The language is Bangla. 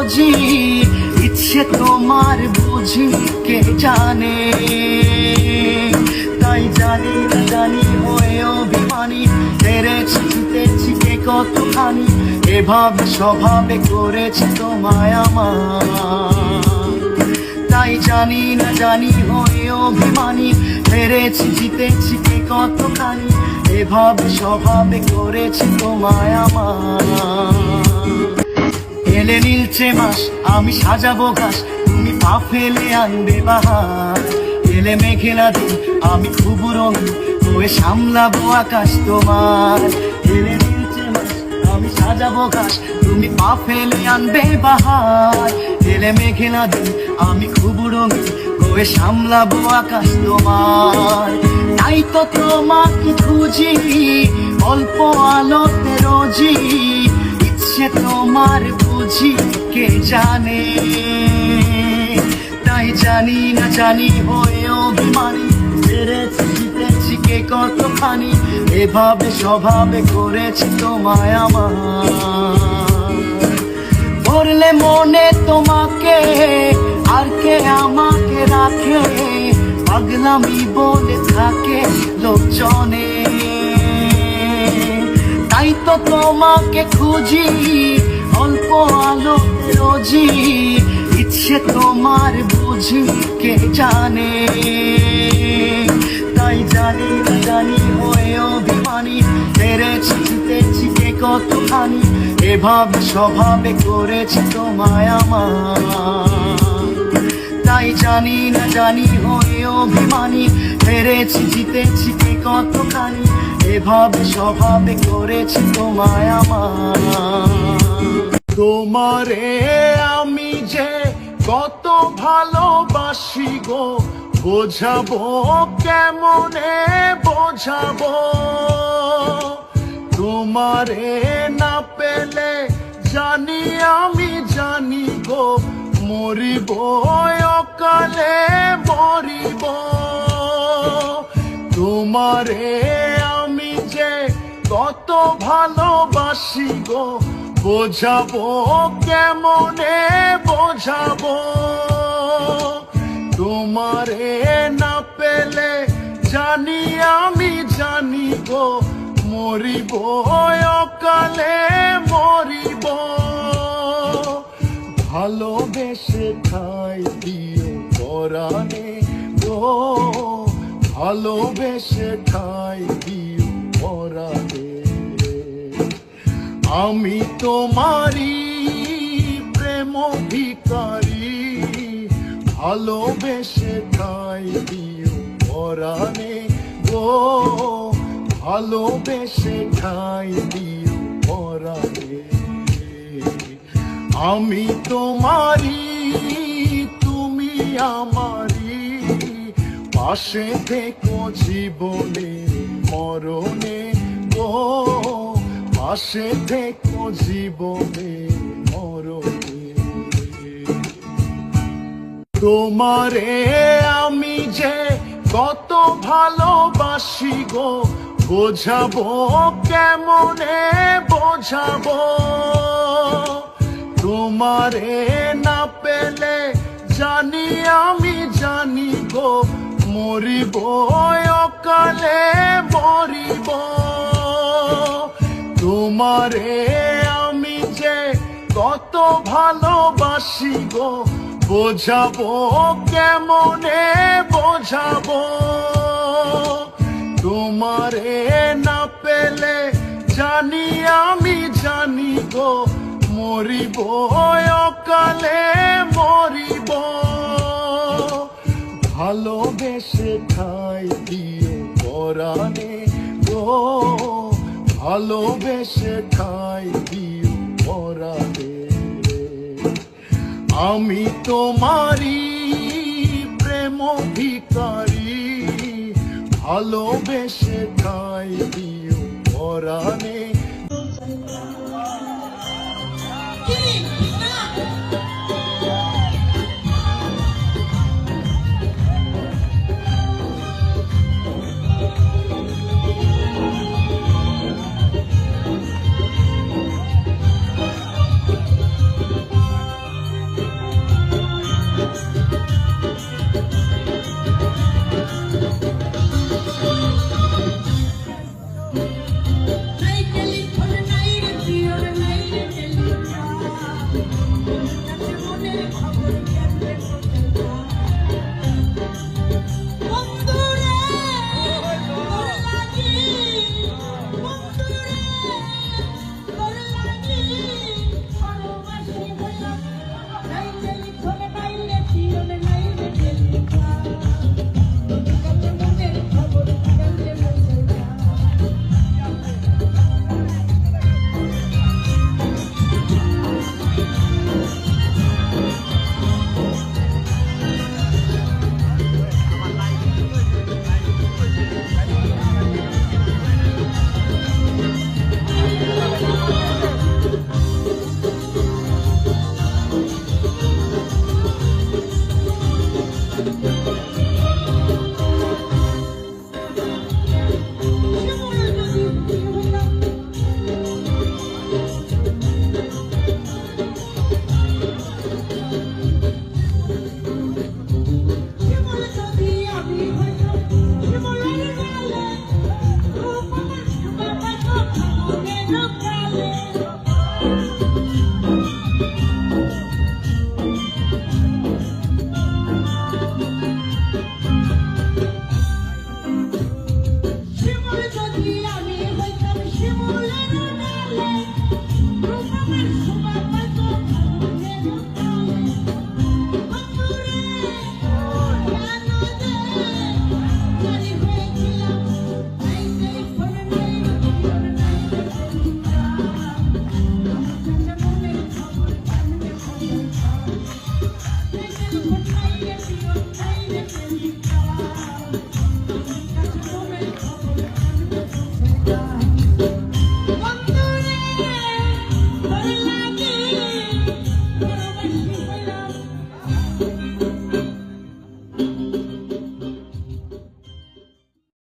রোজি, ইচ্ছে তোমার বুঝি কে জানে। তাই জানি না জানি হয়ে অভিমানী, হেরেছি জিতেছি কে কতখানি, এভাবে স্বভাবে করেছি তোমায় আমার। তাই জানি না জানি হয়ে অভিমানী, হেরেছি জিতেছি কে কতখানি, এভাবে স্বভাবে করেছি তোমায় আমার। এলে নীলচে মাস আমি সাজাবো ঘাস, তুমি পা ফেলে আনবে বাহার। এলে মেঘেলা দিন আমি খুব রঙিন হয়ে সামলাবো আকাশ তোমার। এলে নীলচে মাস আমি সাজাবো ঘাস, তুমি পা ফেলে আনবে বাহার। এলে মেঘেলা দিন আমি খুব রঙিন হয়ে সামলাবো আকাশ তোমার। তাই তো তোমাকে খুঁজি অল্প আলোতে রোজি, ইচ্ছে তোমার বুঝি কে জানে। তাই জানি না জানি হয়ে অভিমানী, হেরেছি জিতেছি কে কতখানি, এভাবে স্বভাবে করেছি তোমায় আমার। পড়লে মনে তোমাকে আর কে আমাকে রাখে, পাগলামি বলে থাকে লোকজনে। তাই তো তোমাকে খুঁজি অল্প আলো রোজি, ইচ্ছে তোমার বুঝি কে জানে। তাই জানি না জানি হয়ে অভিমানী, হেরেছি জিতেছি কে কতখানি, এভাবে স্বভাবে করেছি তোমায় আমার। তাই জানি না জানি হয়ে অভিমানী, হেরেছি জিতেছি কে কতখানি, এভাবে স্বভাবে করেছি তোমায় আমার। তোমারে আমি যে কত ভালোবাসি গো, বোঝাবো কেমনে বোঝাবো। তোমারে না পেলে জানি আমি জানি গো, মরিব অকালে মরিব। তোমারে আমি যে কত ভালোবাসি গো, বোঝাবো কেমনে বোঝাবো। তোমারে না পেলে জানি আমি জানি গো, মরিব অকালে মরিব। ভালোবেসে ঠাই দিও পরাণে গো, ভালোবেসে ঠাই দিও পরাণে। আমি তোমারি প্রেম ভিখারি, ভালোবেসে ঠাই দিও পরাণে গো, ভালোবেসে ঠাই দিও পরাণে। আমি তোমারি তুমি আমারি, পাশে থেকো জীবনে মরণে গো, পাশে থেকো জীবনে মরণে। তোমারে আমি যে কত ভালোবাসি গো, বোঝাবো কেমনে বোঝাবো। তোমারে না পেলে জানি আমি জানি গো, মরিব অকালে মরিব। তোমারে আমি যে কত ভালোবাসি গো, বোঝাবো কেমনে বোঝাবো। তোমারে না পেলে জানি আমি জানি গো, মরিব অকালে মরিব। ভালোবেসে ঠাই দিও পরাণে গো, ভালোবেসে ঠাই দিও পরাণে। আমি তোমারি প্রেম ভিখারি, ভালোবেসে ঠাই দিও পরাণে